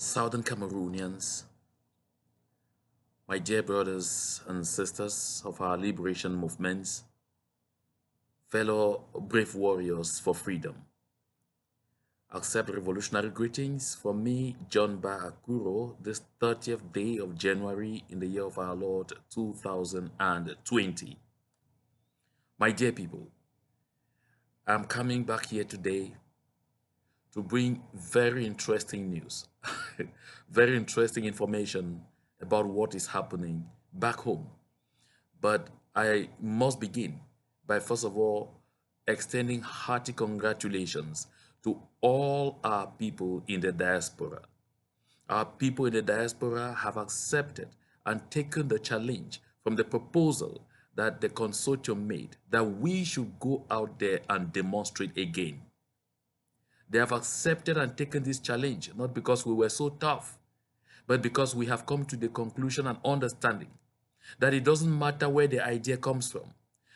Southern Cameroonians, my dear brothers and sisters of our liberation movements, fellow brave warriors for freedom. Accept revolutionary greetings from me, John Ba Akuro, this 30th day of January in the year of our Lord 2020. My dear people, I'm coming back here today to bring very interesting news, very interesting information about what is happening back home. But I must begin by first of all extending hearty congratulations to all our people in the diaspora. Our people in the diaspora have accepted and taken the challenge from the proposal that the consortium made that we should go out there and demonstrate again. They have accepted and taken this challenge, not because we were so tough, but because we have come to the conclusion and understanding that it doesn't matter where the idea comes from,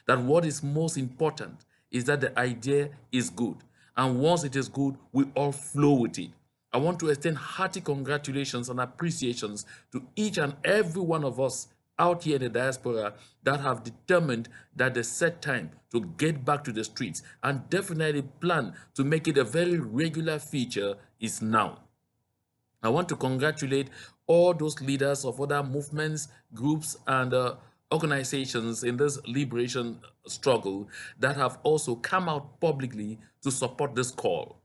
that what is most important is that the idea is good. And once it is good, we all flow with it. I want to extend hearty congratulations and appreciations to each and every one of us out here in the diaspora that have determined that the set time to get back to the streets and definitely plan to make it a very regular feature is now. I want to congratulate all those leaders of other movements, groups, and organizations in this liberation struggle that have also come out publicly to support this call.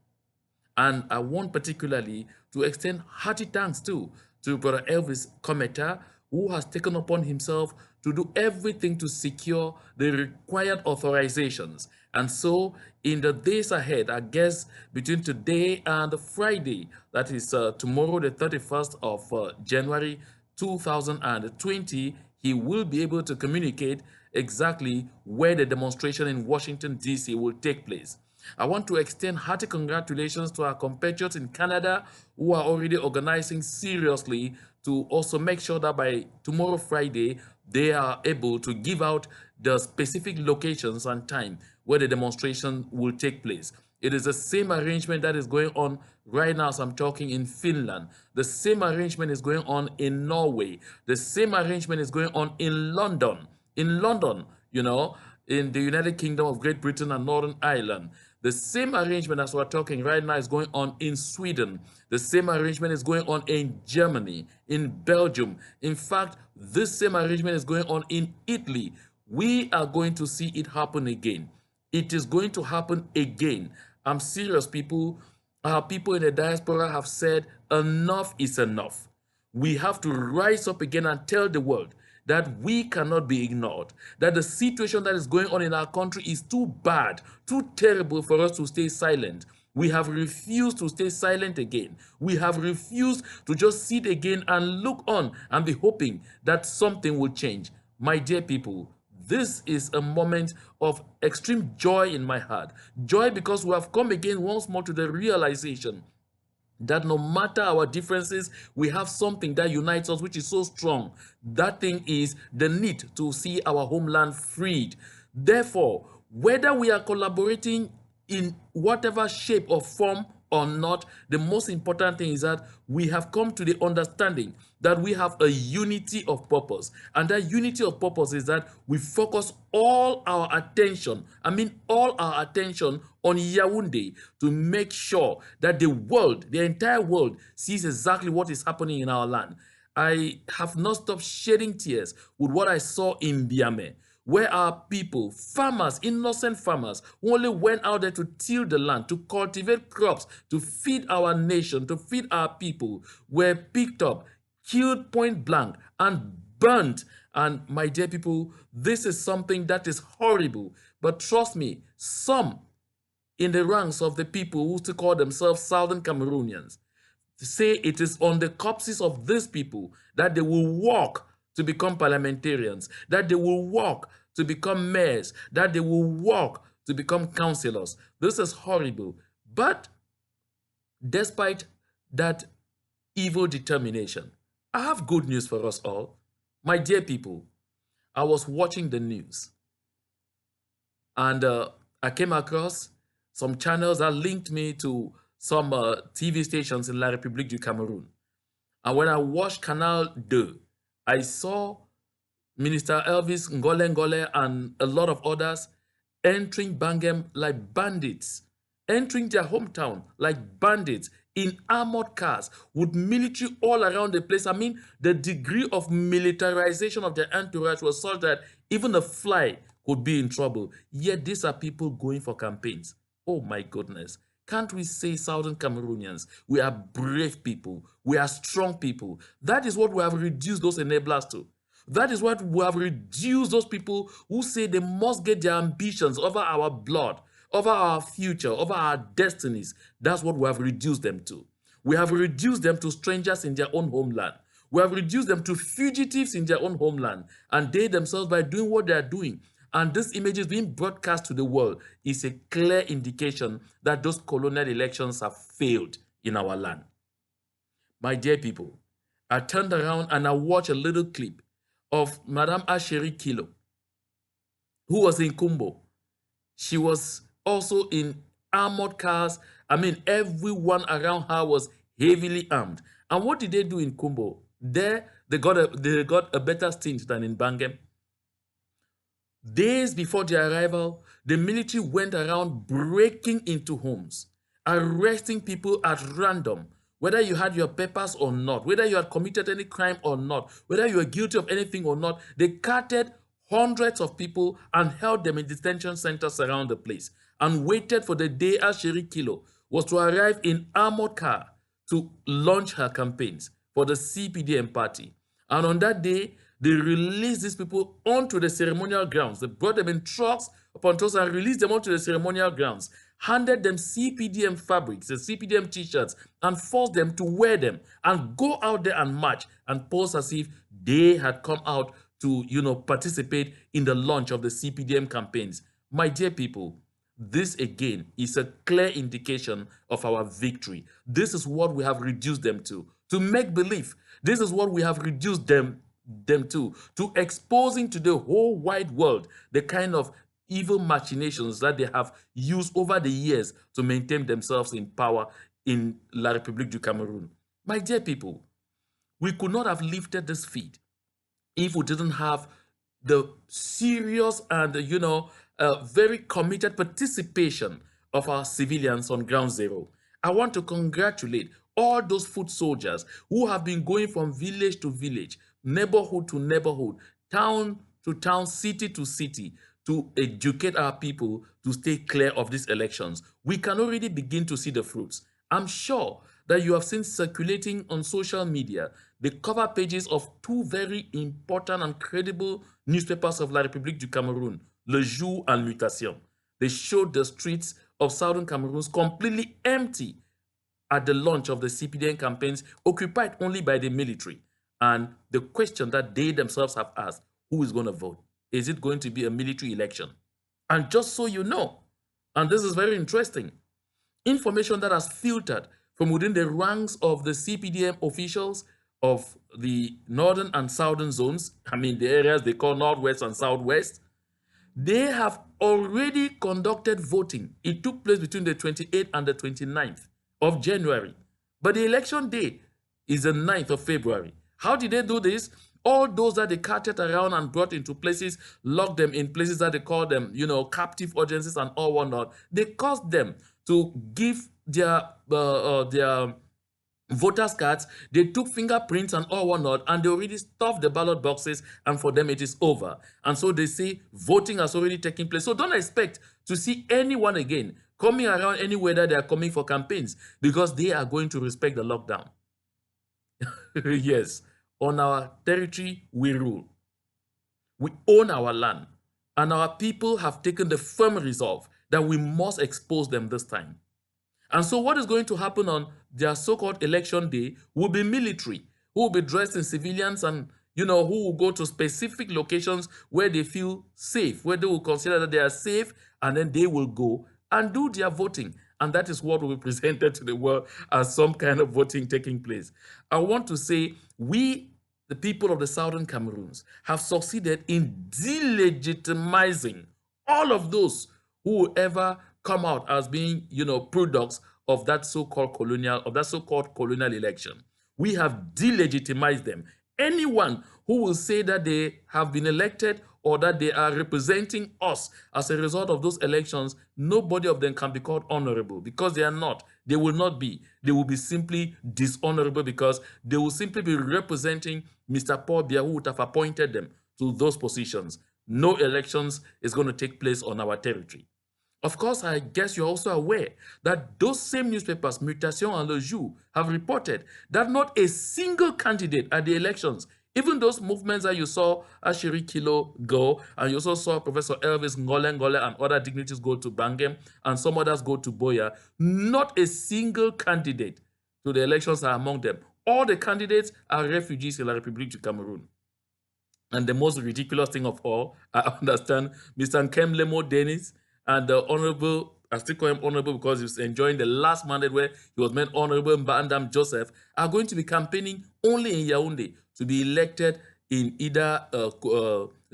And I want particularly to extend hearty thanks to Brother Elvis Cometa, who has taken upon himself to do everything to secure the required authorizations. And so in the days ahead, I guess between today and Friday, that is tomorrow, the 31st of January 2020, he will be able to communicate exactly where the demonstration in Washington, D.C. will take place. I want to extend hearty congratulations to our compatriots in Canada who are already organizing seriously to also make sure that by tomorrow, Friday, they are able to give out the specific locations and time where the demonstration will take place. It is the same arrangement that is going on right now as I'm talking in Finland. The same arrangement is going on in Norway. The same arrangement is going on in London. In London, you know, in the United Kingdom of Great Britain and Northern Ireland. The same arrangement as we're talking right now is going on in Sweden. The same arrangement is going on in Germany, in Belgium. In fact, this same arrangement is going on in Italy. We are going to see it happen again. It is going to happen again. I'm serious, people. Our people in the diaspora have said enough is enough. We have to rise up again and tell the world that we cannot be ignored, that the situation that is going on in our country is too bad, too terrible for us to stay silent. We have refused to stay silent again. We have refused to just sit again and look on and be hoping that something will change. My dear people, this is a moment of extreme joy in my heart. Joy because we have come again once more to the realization that no matter our differences, we have something that unites us, which is so strong. That thing is the need to see our homeland freed. Therefore, whether we are collaborating in whatever shape or form or not, the most important thing is that we have come to the understanding that we have a unity of purpose. And that unity of purpose is that we focus all our attention, all our attention on Yaounde to make sure that the world, the entire world, sees exactly what is happening in our land. I have not stopped shedding tears with what I saw in Biame, where our people, farmers, innocent farmers, who only went out there to till the land, to cultivate crops, to feed our nation, to feed our people, were picked up, killed point blank, and burnt. And my dear people, this is something that is horrible. But trust me, some in the ranks of the people who still call themselves Southern Cameroonians say it is on the corpses of these people that they will walk to become parliamentarians, that they will walk to become mayors, that they will walk to become councillors. This is horrible. But despite that evil determination, I have good news for us all. My dear people, I was watching the news and I came across some channels that linked me to some TV stations in La République du Cameroun. And when I watched Canal 2, I saw Minister Elvis Ngole Ngole and a lot of others entering Bangem like bandits, entering their hometown like bandits in armored cars with military all around the place. I mean, the degree of militarization of their entourage was such that even a fly could be in trouble. Yet these are people going for campaigns. Oh my goodness. Can't we say, Southern Cameroonians, we are brave people, we are strong people. That is what we have reduced those enablers to. That is what we have reduced those people who say they must get their ambitions over our blood, over our future, over our destinies. That's what we have reduced them to. We have reduced them to strangers in their own homeland. We have reduced them to fugitives in their own homeland. And they themselves, by doing what they are doing, and this image is being broadcast to the world, is a clear indication that those colonial elections have failed in our land. My dear people, I turned around and I watched a little clip of Madame Asheri Kilo, who was in Kumbo. She was also in armored cars. I mean, everyone around her was heavily armed. And what did they do in Kumbo? There, they got a better stint than in Bangem. Days before their arrival, the military went around breaking into homes, arresting people at random, whether you had your papers or not, whether you had committed any crime or not, whether you were guilty of anything or not. They carted hundreds of people and held them in detention centers around the place and waited for the day Asheri Kilo was to arrive in armored car to launch her campaigns for the CPDM party. And on that day, they released these people onto the ceremonial grounds. They brought them in trucks upon trucks and released them onto the ceremonial grounds, handed them CPDM fabrics, the CPDM t-shirts, and forced them to wear them and go out there and march and pose as if they had come out to, participate in the launch of the CPDM campaigns. My dear people, this again is a clear indication of our victory. This is what we have reduced them to make believe. This is what we have reduced them to exposing to the whole wide world the kind of evil machinations that they have used over the years to maintain themselves in power in La République du Cameroon. My dear people, we could not have lifted this feat if we didn't have the serious and, very committed participation of our civilians on ground zero. I want to congratulate all those foot soldiers who have been going from village to village, neighborhood to neighborhood, town to town, city to city, to educate our people to stay clear of these elections. We can already begin to see the fruits. I'm sure that you have seen circulating on social media the cover pages of two very important and credible newspapers of La République du Cameroun, Le Jour and Mutation. They showed the streets of Southern Cameroons completely empty at the launch of the CPDN campaigns, occupied only by the military. And the question that they themselves have asked, who is going to vote? Is it going to be a military election? And just so you know, and this is very interesting, information that has filtered from within the ranks of the CPDM officials of the northern and southern zones, I mean the areas they call northwest and southwest, they have already conducted voting. It took place between the 28th and the 29th of January. But the election day is the 9th of February. How did they do this? All those that they carted around and brought into places, locked them in places that they call them, captive audiences and all whatnot. They caused them to give their voters cards. They took fingerprints and all whatnot, and they already stuffed the ballot boxes, and for them it is over. And so they say voting has already taken place. So don't expect to see anyone again coming around anywhere that they are coming for campaigns, because they are going to respect the lockdown. Yes, on our territory we rule. We own our land, and our people have taken the firm resolve that we must expose them this time. And so what is going to happen on their so-called election day will be military, who will be dressed in civilians and, who will go to specific locations where they feel safe, where they will consider that they are safe, and then they will go and do their voting. And that is what will be presented to the world as some kind of voting taking place. I want to say we, the people of the Southern Cameroons, have succeeded in de-legitimizing all of those who will ever come out as being, products of that so-called colonial election. We have delegitimized them. Anyone who will say that they have been elected or that they are representing us as a result of those elections, nobody of them can be called honorable, because they are not. They will not be. They will be simply dishonorable, because they will simply be representing Mr. Paul Biya, who would have appointed them to those positions. No elections is going to take place on our territory. Of course, I guess you're also aware that those same newspapers, Mutation and Le Jour, have reported that not a single candidate at the elections, even those movements that you saw Ashiri Kilo go, and you also saw Professor Elvis Ngole and other dignitaries go to Bangem, and some others go to Boya, not a single candidate to the elections are among them. All the candidates are refugees in La République du Cameroun. And the most ridiculous thing of all, I understand Mr. Nkem Lemo Dennis and the Honorable, I still call him Honorable because he's enjoying the last mandate where he was made Honorable Mbandam Joseph, are going to be campaigning only in Yaounde to be elected in either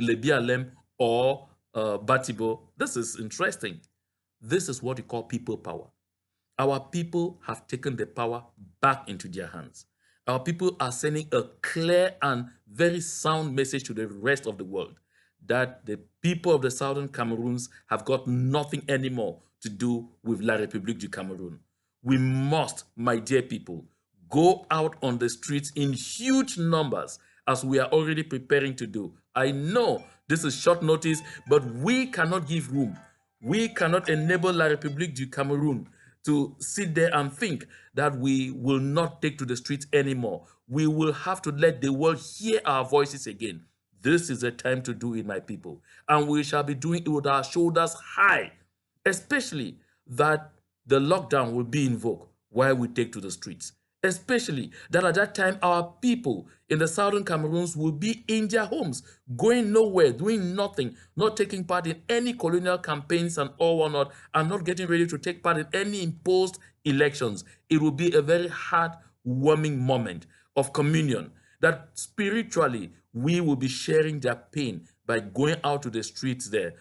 Lebialem or Batibo. This is interesting. This is what we call people power. Our people have taken the power back into their hands. Our people are sending a clear and very sound message to the rest of the world that the people of the Southern Cameroons have got nothing anymore to do with La République du Cameroun. We must, my dear people, go out on the streets in huge numbers, as we are already preparing to do. I know this is short notice, but we cannot give room. We cannot enable La République du Cameroun to sit there and think that we will not take to the streets anymore. We will have to let the world hear our voices again. This is the time to do it, my people. And we shall be doing it with our shoulders high, especially that the lockdown will be invoked while we take to the streets. Especially that at that time, our people in the Southern Cameroons will be in their homes, going nowhere, doing nothing, not taking part in any colonial campaigns and all whatnot, and not getting ready to take part in any imposed elections. It will be a very heartwarming moment of communion, that spiritually we will be sharing their pain by going out to the streets there,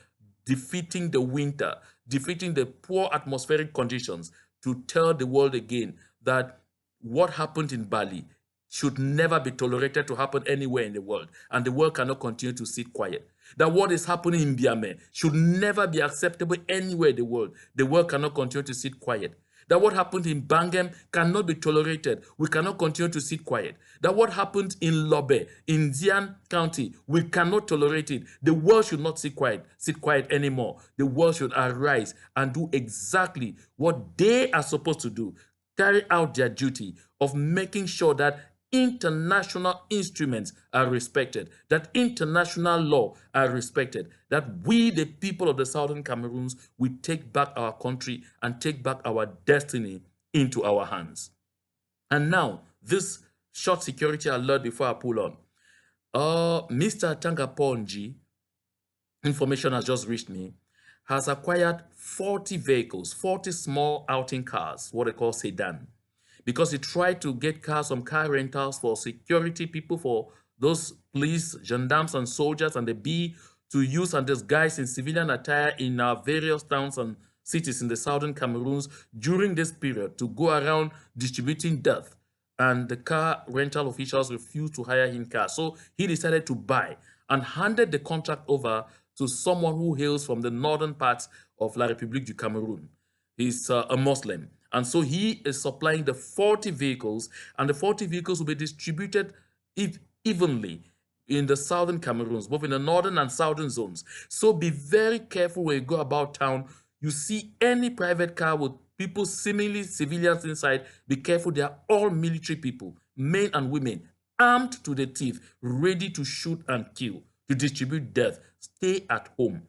defeating the winter, defeating the poor atmospheric conditions, to tell the world again that what happened in Bali should never be tolerated to happen anywhere in the world, and the world cannot continue to sit quiet. That what is happening in Biame should never be acceptable anywhere in the world. The world cannot continue to sit quiet. That what happened in Bangem cannot be tolerated. We cannot continue to sit quiet. That what happened in Lobe, in Zian County, we cannot tolerate it. The world should not sit quiet anymore. The world should arise and do exactly what they are supposed to do. Carry out their duty of making sure that international instruments are respected, that international law are respected, that we, the people of the Southern Cameroons, we take back our country and take back our destiny into our hands. And now, this short security alert before I pull on. Mr. Tangaponji, information has just reached me, has acquired 40 vehicles, 40 small outing cars, what they call sedan, because he tried to get cars from car rentals for security people, for those police, gendarmes, and soldiers, and the B to use and disguise in civilian attire in our various towns and cities in the Southern Cameroons during this period to go around distributing death. And the car rental officials refused to hire him cars. So he decided to buy and handed the contract over to someone who hails from the northern parts of La République du Cameroun. He's a Muslim. And so he is supplying the 40 vehicles, and the 40 vehicles will be distributed evenly in the Southern Cameroons, both in the northern and southern zones. So be very careful when you go about town. You see any private car with people, seemingly civilians inside, be careful. They are all military people, men and women, armed to the teeth, ready to shoot and kill, to distribute death. Stay at home.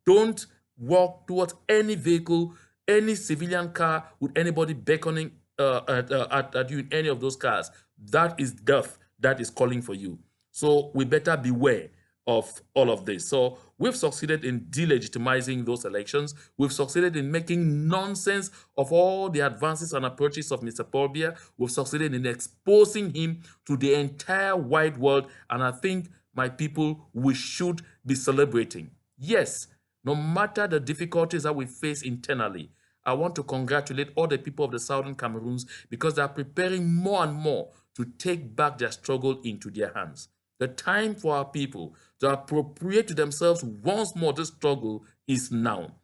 Don't walk towards any vehicle, any civilian car with anybody beckoning at you in any of those cars. That is death that is calling for you. So we better beware of all of this. So we've succeeded in delegitimizing those elections. We've succeeded in making nonsense of all the advances and approaches of Mr. Paul Biya. We've succeeded in exposing him to the entire wide world. And I think, my people, we should be celebrating. Yes, no matter the difficulties that we face internally, I want to congratulate all the people of the Southern Cameroons because they are preparing more and more to take back their struggle into their hands. The time for our people to appropriate to themselves once more this struggle is now.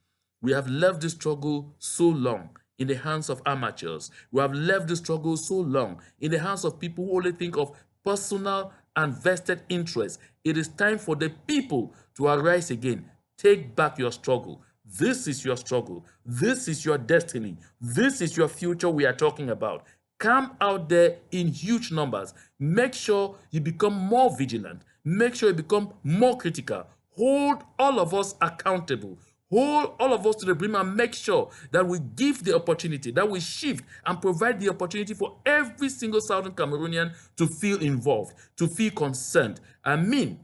We have left this struggle so long in the hands of amateurs. We have left this struggle so long in the hands of people who only think of personal and vested interests. It is time for the people to arise again. Take back your struggle. This is your struggle. This is your destiny. This is your future we are talking about. Come out there in huge numbers. Make sure you become more vigilant. Make sure you become more critical. Hold all of us accountable. Hold all of us to the brim and make sure that we give the opportunity, that we shift and provide the opportunity for every single Southern Cameroonian to feel involved, to feel concerned. I mean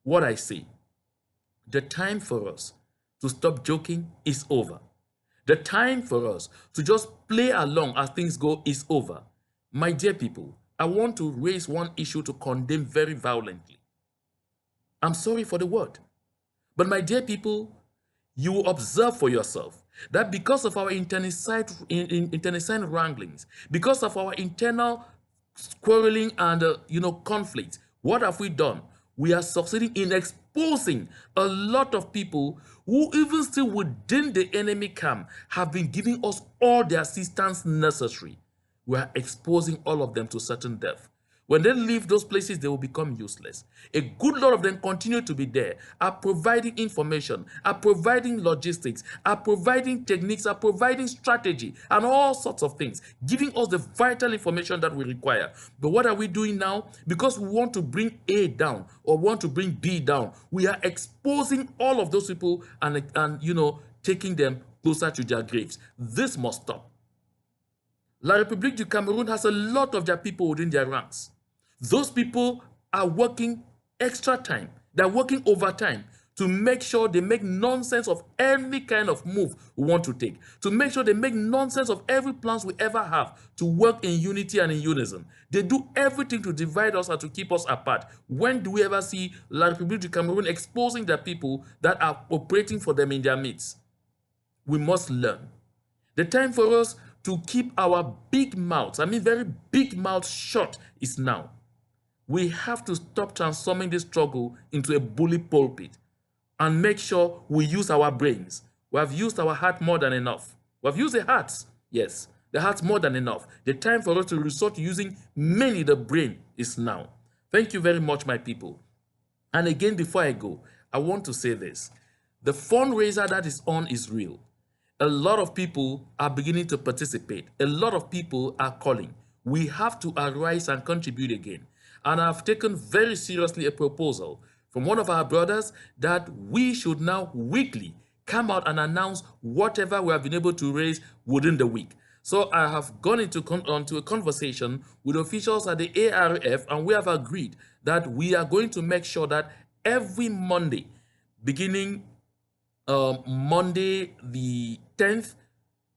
what I say. The time for us to stop joking is over. The time for us to just play along as things go is over. My dear people, I want to raise one issue to condemn very violently. I'm sorry for the word. But my dear people, you will observe for yourself that because of our internecine wranglings, because of our internal quarreling and conflict, what have we done? We are succeeding in exposing a lot of people who, even still within the enemy camp, have been giving us all the assistance necessary. We are exposing all of them to certain death. When they leave those places, they will become useless. A good lot of them continue to be there, are providing information, are providing logistics, are providing techniques, are providing strategy, and all sorts of things, giving us the vital information that we require. But what are we doing now? Because we want to bring A down or want to bring B down, we are exposing all of those people and taking them closer to their graves. This must stop. La République du Cameroon has a lot of their people within their ranks. Those people are working extra time. They're working overtime to make sure they make nonsense of any kind of move we want to take, to make sure they make nonsense of every plans we ever have to work in unity and in unison. They do everything to divide us and to keep us apart. When do we ever see La République du Cameroon exposing their people that are operating for them in their midst? We must learn. The time for us to keep our big mouths, very big mouths shut is now. We have to stop transforming this struggle into a bully pulpit and make sure we use our brains. We have used our heart more than enough. We have used the hearts, yes, the hearts more than enough. The time for us to resort to using mainly the brain is now. Thank you very much, my people. And again, before I go, I want to say this. The fundraiser that is on is real. A lot of people are beginning to participate. A lot of people are calling. We have to arise and contribute again. And I've taken very seriously a proposal from one of our brothers that we should now weekly come out and announce whatever we have been able to raise within the week. So I have gone into a conversation with officials at the ARF, and we have agreed that we are going to make sure that every Monday, beginning Monday the 10th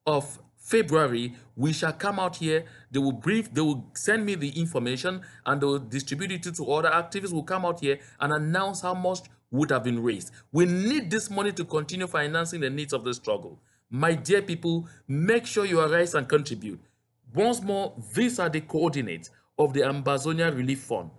of February, we shall come out here. They will send me the information and they will distribute it to other activists. Will come out here and announce how much would have been raised. We need this money to continue financing the needs of the struggle. My dear people, make sure you arise and contribute. Once more, these are the coordinates of the Ambazonia Relief Fund.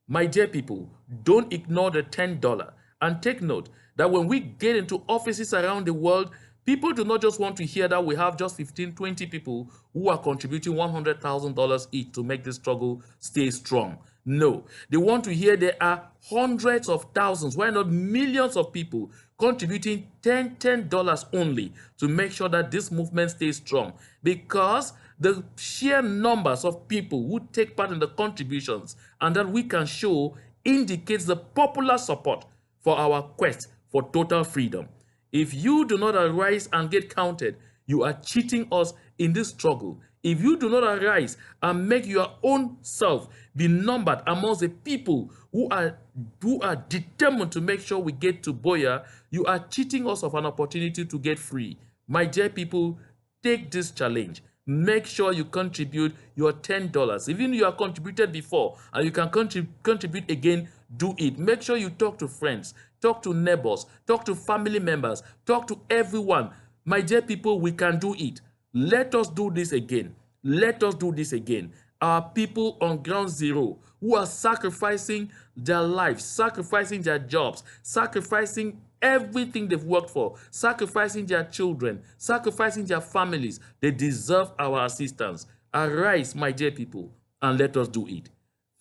My dear people, don't ignore the $10 and take note that when we get into offices around the world, people do not just want to hear that we have just 15, 20 people who are contributing $100,000 each to make this struggle stay strong. No, they want to hear there are hundreds of thousands, why not millions of people contributing $10 only to make sure that this movement stays strong. Because the sheer numbers of people who take part in the contributions and that we can show indicates the popular support for our quest for total freedom. If you do not arise and get counted, you are cheating us in this struggle. If you do not arise and make your own self be numbered amongst the people who are determined to make sure we get to Biya, you are cheating us of an opportunity to get free. My dear people, take this challenge. Make sure you contribute your $10. Even if you have contributed before and you can contribute again, do it. Make sure you talk to friends, talk to neighbors, talk to family members, talk to everyone. My dear people, we can do it. Let us do this again. Let us do this again. Our people on ground zero who are sacrificing their lives, sacrificing their jobs, sacrificing everything they've worked for, sacrificing their children, sacrificing their families, they deserve our assistance. Arise, my dear people, and let us do it.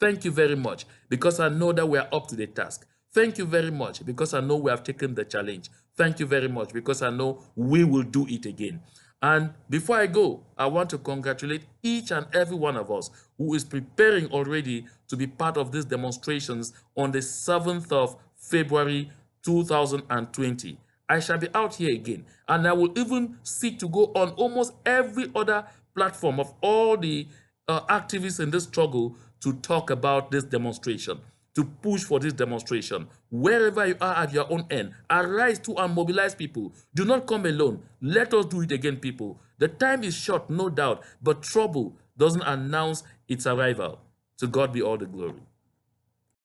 Thank you very much, because I know that we are up to the task. Thank you very much, because I know we have taken the challenge. Thank you very much, because I know we will do it again. And before I go, I want to congratulate each and every one of us who is preparing already to be part of these demonstrations on the 7th of February 2020. I shall be out here again, and I will even seek to go on almost every other platform of all the activists in this struggle to talk about this demonstration, to push for this demonstration. Wherever you are at your own end, arise to and mobilize people. Do not come alone. Let us do it again, people. The time is short, no doubt, but trouble doesn't announce its arrival. To God be all the glory.